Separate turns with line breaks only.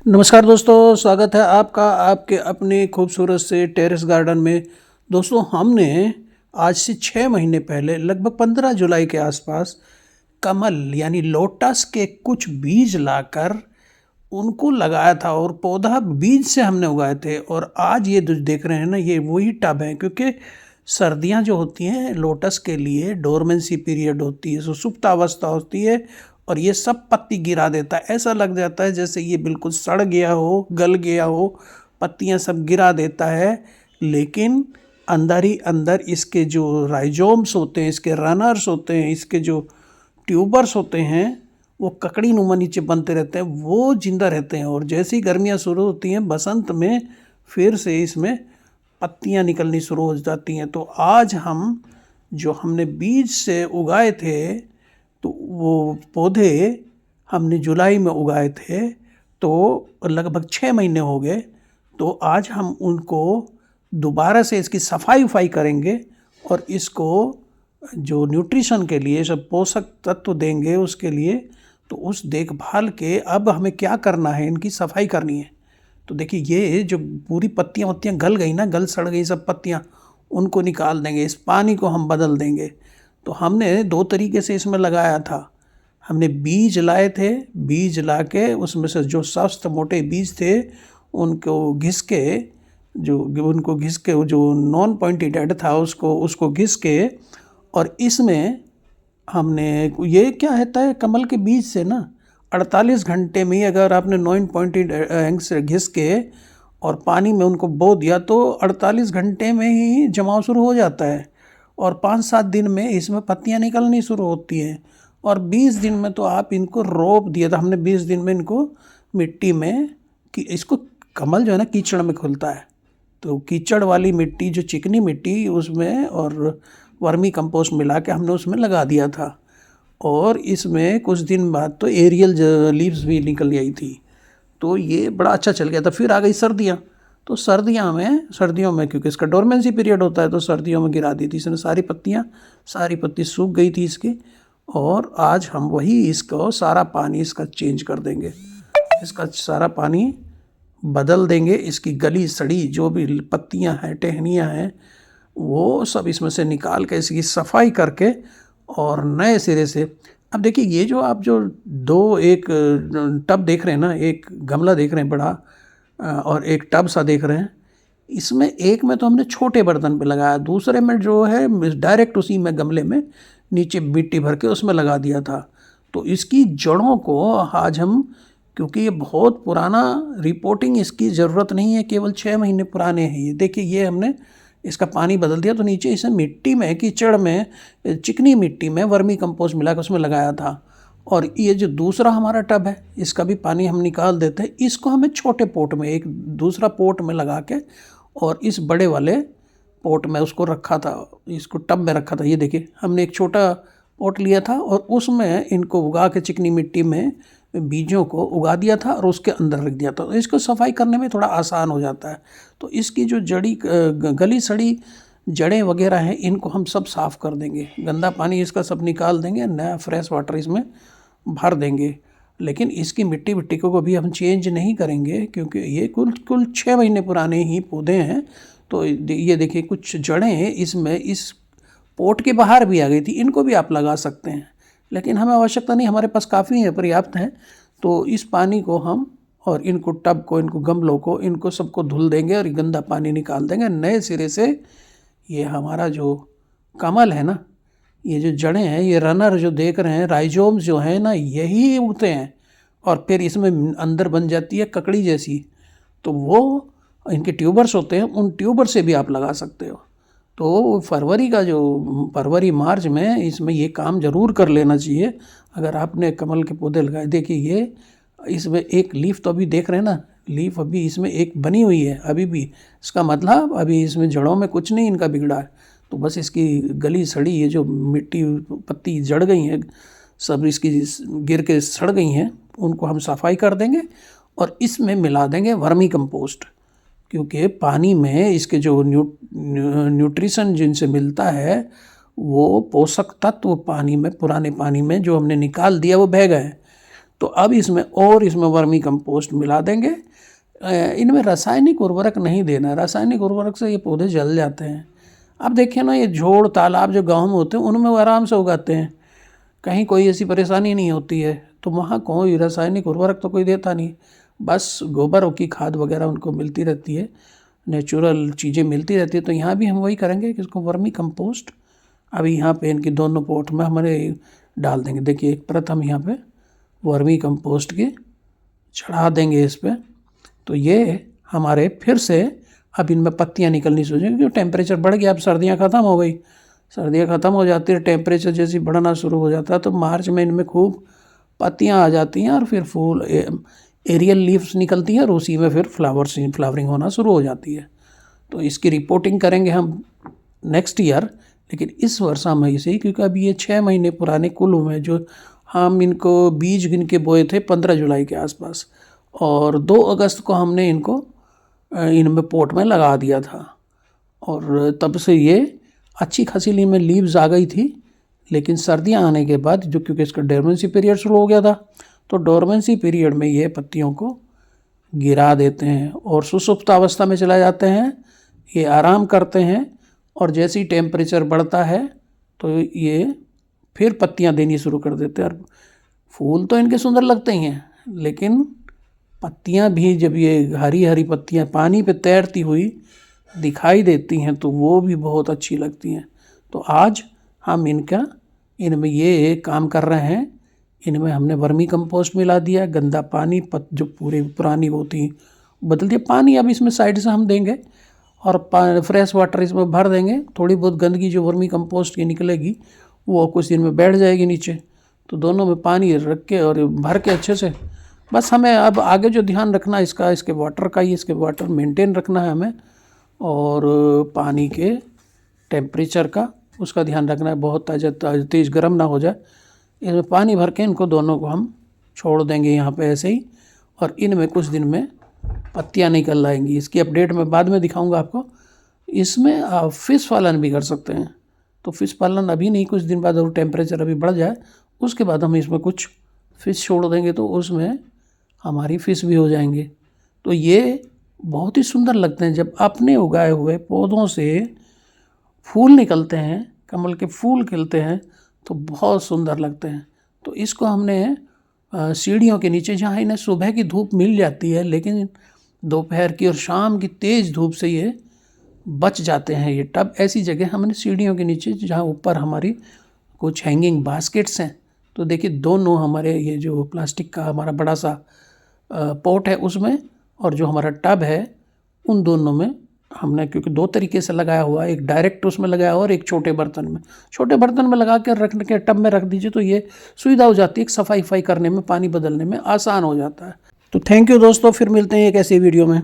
नमस्कार दोस्तों, स्वागत है आपका आपके अपने खूबसूरत से टेरेस गार्डन में। दोस्तों, हमने आज से 6 महीने पहले लगभग 15 जुलाई के आसपास कमल यानी लोटस के कुछ बीज लाकर उनको लगाया था और पौधा बीज से हमने उगाए थे। और आज ये जो देख रहे हैं ना, ये वही टब है, क्योंकि सर्दियां जो होती हैं लोटस के लिए डोरमेंसी पीरियड होती है, सुसुप्त अवस्था होती है और ये सब पत्ती गिरा देता है। ऐसा लग जाता है जैसे ये बिल्कुल सड़ गया हो, गल गया हो, पत्तियां सब गिरा देता है। लेकिन अंदर ही अंदर इसके जो राइजोम्स होते हैं, इसके रनर्स होते हैं, इसके जो ट्यूबर्स होते हैं, वो ककड़ी नुमा नीचे बनते रहते हैं, वो जिंदा रहते हैं। और जैसी गर्मियाँ शुरू होती हैं बसंत में, फिर से इसमें पत्तियां निकलनी शुरू हो जाती हैं। तो आज हम जो हमने बीज से उगाए थे, तो वो पौधे हमने जुलाई में उगाए थे, तो लगभग 6 महीने हो गए। तो आज हम उनको दोबारा से इसकी सफाई उफाई करेंगे और इसको जो न्यूट्रिशन के लिए सब पोषक तत्व देंगे उसके लिए। तो उस देखभाल के अब हमें क्या करना है, इनकी सफाई करनी है। तो देखिए, ये जो पूरी पत्तियां वत्तियां गल गई ना, गल सड़ गई सब पत्तियां, उनको निकाल देंगे। इस पानी को हम बदल देंगे। तो हमने 2 तरीके से इसमें लगाया था। हमने बीज लाए थे, बीज ला के उसमें से जो स्वस्थ मोटे बीज थे उनको घिस के, जो नॉन पॉइंटेड हेड था उसको उसको घिस के, और इसमें हमने, ये क्या होता है कमल के बीज से ना, 48 घंटे में ही अगर आपने नॉन पॉइंटेड एंग से घिस के और पानी में उनको बो दिया तो 48 घंटे में ही जमाव शुरू हो जाता है। और 5-7 दिन में इसमें पत्तियां निकलनी शुरू होती हैं। और 20 दिन में तो आप इनको रोप दिया था हमने। 20 दिन में इनको मिट्टी में, कि इसको कमल जो है ना कीचड़ में खुलता है, तो कीचड़ वाली मिट्टी, जो चिकनी मिट्टी, उसमें और वर्मी कंपोस्ट मिला के हमने उसमें लगा दिया था। और इसमें कुछ दिन बाद तो एरियल लीव्स भी निकल आई थी। तो ये बड़ा अच्छा चल गया था। फिर आ गई सर्दियाँ। तो सर्दियों में क्योंकि इसका डोरमेंसी पीरियड होता है, तो सर्दियों में गिरा दी थी इसने सारी पत्ती सूख गई थी इसकी। और आज हम वही इसको सारा पानी इसका चेंज कर देंगे, इसका सारा पानी बदल देंगे। इसकी गली सड़ी जो भी पत्तियां हैं, टहनियां हैं, वो सब इसमें से निकाल के इसकी सफाई करके और नए सिरे से। अब देखिए, ये जो आप जो एक टब देख रहे हैं ना, एक गमला देख रहे हैं बड़ा, और एक टब सा देख रहे हैं। इसमें एक में तो हमने छोटे बर्तन पे लगाया, दूसरे में जो है डायरेक्ट उसी में गमले में नीचे मिट्टी भर के उसमें लगा दिया था। तो इसकी जड़ों को आज हम, क्योंकि ये बहुत पुराना, रिपोर्टिंग इसकी ज़रूरत नहीं है, केवल 6 महीने पुराने हैं ये। देखिए, ये हमने इसका पानी बदल दिया, तो नीचे इसे मिट्टी में, कीचड़ में, चिकनी मिट्टी में वर्मी कंपोस्ट मिला कर उसमें लगाया था। और ये जो दूसरा हमारा टब है, इसका भी पानी हम निकाल देते हैं। इसको हमें छोटे पोट में, एक दूसरा पोट में लगा के, और इस बड़े वाले पोट में उसको रखा था, इसको टब में रखा था। ये देखिए, हमने एक छोटा पोट लिया था और उसमें इनको उगा के चिकनी मिट्टी में बीजों को उगा दिया था और उसके अंदर रख दिया था। तो इसको सफाई करने में थोड़ा आसान हो जाता है। तो इसकी जो गली सड़ी जड़ें वगैरह हैं, इनको हम सब साफ़ कर देंगे, गंदा पानी इसका सब निकाल देंगे, नया फ्रेश वाटर इसमें भर देंगे। लेकिन इसकी मिट्टी को भी हम चेंज नहीं करेंगे, क्योंकि ये कुल 6 महीने पुराने ही पौधे हैं। तो ये देखिए, कुछ जड़ें इसमें इस पोट के बाहर भी आ गई थी, इनको भी आप लगा सकते हैं। लेकिन हमें आवश्यकता नहीं, हमारे पास काफ़ी है, पर्याप्त है। तो इस पानी को हम, और इनको टब को, इनको गमलों को, इनको सबको धुल देंगे और गंदा पानी निकाल देंगे नए सिरे से। ये हमारा जो कमल है ना, ये जो जड़ें हैं, ये रनर जो देख रहे हैं, राइजोम्स जो हैं ना, यही उगते हैं और फिर इसमें अंदर बन जाती है ककड़ी जैसी। तो वो इनके ट्यूबर्स होते हैं, उन ट्यूबर से भी आप लगा सकते हो। तो फरवरी मार्च में इसमें ये काम ज़रूर कर लेना चाहिए अगर आपने कमल के पौधे लगाए। देखिए, ये इसमें एक लीफ तो अभी देख रहे हैं ना, लीफ अभी इसमें एक बनी हुई है अभी भी। इसका मतलब अभी इसमें जड़ों में कुछ नहीं इनका बिगड़ा है। तो बस इसकी गली सड़ी, ये जो मिट्टी पत्ती जड़ गई हैं सब, इसकी गिर के सड़ गई हैं, उनको हम सफाई कर देंगे और इसमें मिला देंगे वर्मी कंपोस्ट। क्योंकि पानी में इसके जो न्यूट्रिशन जिनसे मिलता है, वो पोषक तत्व पानी में, पुराने पानी में जो हमने निकाल दिया, वो बह गए। तो अब इसमें वर्मी कंपोस्ट मिला देंगे। इनमें रासायनिक उर्वरक नहीं देना है, रासायनिक उर्वरक से ये पौधे जल जाते हैं। अब देखिए ना, ये झोड़ तालाब जो गाँव में होते हैं उनमें वो आराम से उगाते हैं, कहीं कोई ऐसी परेशानी नहीं होती है। तो वहाँ कोई रासायनिक उर्वरक तो कोई देता नहीं, बस गोबर की खाद वगैरह उनको मिलती रहती है, नेचुरल चीज़ें मिलती रहती है। तो यहाँ भी हम वही करेंगे कि इसको वर्मी कंपोस्ट अभी यहाँ पे इनकी दोनों पोट में हमारे डाल देंगे। देखिए एक परत हम यहाँ पे वर्मी कंपोस्ट की चढ़ा देंगे इस पर। तो ये हमारे फिर से अब इनमें पत्तियाँ निकलनी शुरू हो जाएंगी, क्योंकि टेम्परेचर बढ़ गया, अब सर्दियाँ ख़त्म हो गई, सर्दियाँ ख़त्म हो जाती है, टेम्परेचर जैसे बढ़ना शुरू हो जाता है तो मार्च में इनमें खूब पत्तियाँ आ जाती हैं और फिर फूल एरियल लीव्स निकलती हैं और उसी में फिर फ्लावरिंग होना शुरू हो जाती है। तो इसकी रिपोर्टिंग करेंगे हम नेक्स्ट ईयर, लेकिन इस वर्ष हम ऐसे ही, क्योंकि अभी ये 6 महीने पुराने कुल हुए हैं जो हम इनको बीज गिन के बोए थे 15 जुलाई के आसपास, और 2 अगस्त को हमने इनको इनमें पोट में लगा दिया था। और तब से ये अच्छी खासी इनमें लीव्स आ गई थी। लेकिन सर्दियां आने के बाद जो, क्योंकि इसका डोरमेंसी पीरियड शुरू हो गया था, तो डोरमेंसी पीरियड में ये पत्तियों को गिरा देते हैं और सुसुप्त अवस्था में चला जाते हैं, ये आराम करते हैं। और जैसे ही टेम्परेचर बढ़ता है तो ये फिर पत्तियां देनी शुरू कर देते हैं। और फूल तो इनके सुंदर लगते ही हैं, लेकिन पत्तियां भी जब ये हरी हरी पत्तियां पानी पे तैरती हुई दिखाई देती हैं तो वो भी बहुत अच्छी लगती हैं। तो आज हम इनमें ये काम कर रहे हैं, इनमें हमने वर्मी कंपोस्ट मिला दिया, गंदा पानी जो पूरे पुरानी होती बदल दिया, पानी अब इसमें साइड से हम देंगे और फ्रेश वाटर इसमें भर देंगे। थोड़ी बहुत गंदगी जो वर्मी कंपोस्ट की निकलेगी वो कुछ दिन में बैठ जाएगी नीचे। तो दोनों में पानी रख के और भर के अच्छे से, बस हमें अब आगे जो ध्यान रखना है इसके वाटर का ही, इसके वाटर मेंटेन रखना है हमें, और पानी के टेम्परेचर का उसका ध्यान रखना है, बहुत तेज़ गर्म ना हो जाए। इसमें पानी भर के इनको दोनों को हम छोड़ देंगे यहाँ पे ऐसे ही, और इनमें कुछ दिन में पत्तियाँ निकल आएंगी। इसकी अपडेट मैं बाद में दिखाऊंगा आपको। इसमें आप फ़िश पालन भी कर सकते हैं। तो फ़िश पालन अभी नहीं, कुछ दिन बाद, और टेम्परेचर अभी बढ़ जाए उसके बाद हम इसमें कुछ फ़िश छोड़ देंगे तो उसमें हमारी फ़िश भी हो जाएंगे। तो ये बहुत ही सुंदर लगते हैं जब अपने उगाए हुए पौधों से फूल निकलते हैं, कमल के फूल खिलते हैं तो बहुत सुंदर लगते हैं। तो इसको हमने सीढ़ियों के नीचे, जहाँ इन्हें सुबह की धूप मिल जाती है लेकिन दोपहर की और शाम की तेज़ धूप से ये बच जाते हैं, ये टब ऐसी जगह हमने सीढ़ियों के नीचे, जहाँ ऊपर हमारी कुछ हैंगिंग बास्केट्स हैं। तो देखिए दोनों हमारे ये जो प्लास्टिक का हमारा बड़ा सा पॉट है उसमें, और जो हमारा टब है उन दोनों में हमने, क्योंकि 2 तरीके से लगाया हुआ है, एक डायरेक्ट उसमें लगाया हुआ और एक छोटे बर्तन में लगा कर रख के टब में रख दीजिए तो ये सुविधा हो जाती है, सफाई करने में, पानी बदलने में आसान हो जाता है। तो थैंक यू दोस्तों, फिर मिलते हैं एक ऐसी वीडियो में।